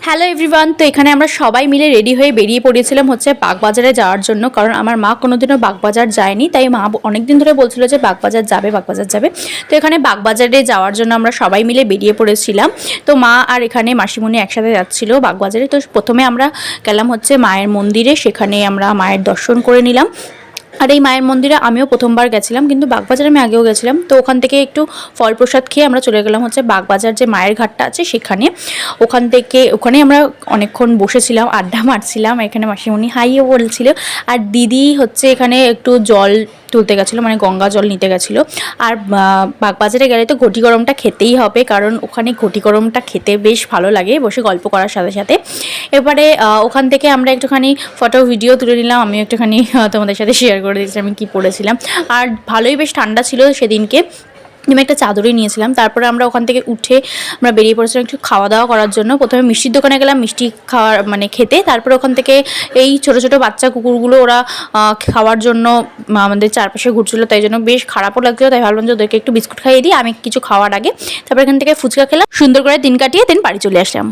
Hello everyone, তো এখানে আমরা সবাই মিলে রেডি হয়ে বেরিয়ে পড়েছিলাম হচ্ছে বাগবাজারে যাওয়ার জন্য। কারণ আমার মা কোনোদিনও বাগবাজার যায়নি, তাই মা অনেক দিন ধরে বলছিল যে বাগবাজার যাবে বাগবাজার যাবে। তো এখানে বাগবাজারে যাওয়ার জন্য আমরা সবাই মিলে বেরিয়ে পড়েছিলাম। তো মা আর এখানে মাসিমণি একসাথে যাচ্ছিল বাগবাজারে। তো প্রথমে আমরা গেলাম হচ্ছে মায়ের মন্দিরে, সেখানে আমরা মায়ের দর্শন করে নিলাম। আর এই মায়ের মন্দিরে আমিও প্রথমবার গেছিলাম, কিন্তু বাগবাজারে আমি আগেও গেছিলাম। তো ওখান থেকে একটু ফল প্রসাদ খেয়ে আমরা চলে গেলাম হচ্ছে বাগবাজার যে মায়ের ঘাটটা আছে সেখানে। ওখানে আমরা অনেকক্ষণ বসেছিলাম, আড্ডা মারছিলাম। এখানে মাসিমণি হাইও বলছিল, আর দিদি হচ্ছে এখানে একটু জল তুলতে গেছিলো, মানে গঙ্গা জল নিতে গেছিলো। আর বাগবাজারে গেলে তো ঘটি গরমটা খেতেই হবে, কারণ ওখানে ঘটি গরমটা খেতে বেশ ভালো লাগে বসে গল্প করার সাথে সাথে। এবারে ওখান থেকে আমরা একটুখানি ফটো ভিডিও তুলে নিলাম। আমি একটুখানি তোমাদের সাথে শেয়ার করে দিয়েছি আমি কী পড়েছিলাম। আর ভালোই বেশ ঠান্ডা ছিল সেদিনকে, আমি একটা চাদরই নিয়েছিলাম। তারপরে আমরা ওখান থেকে উঠে আমরা বেরিয়ে পড়েছিলাম একটু খাওয়া দাওয়া করার জন্য। প্রথমে মিষ্টির দোকানে গেলাম মিষ্টি খাওয়ার মানে খেতে। তারপরে ওখান থেকে এই ছোটো ছোটো বাচ্চা কুকুরগুলো ওরা খাওয়ার জন্য আমাদের চারপাশে ঘুরছিলো, তাই জন্য বেশ খারাপও লাগছিলো। তাই ভাবলাম যে ওদেরকে একটু বিস্কুট খাইয়ে দিই আমি কিছু খাওয়ার আগে। তারপর এখান থেকে ফুচকা খেলাম, সুন্দর করে দিন কাটিয়ে বাড়ি চলে আসলাম।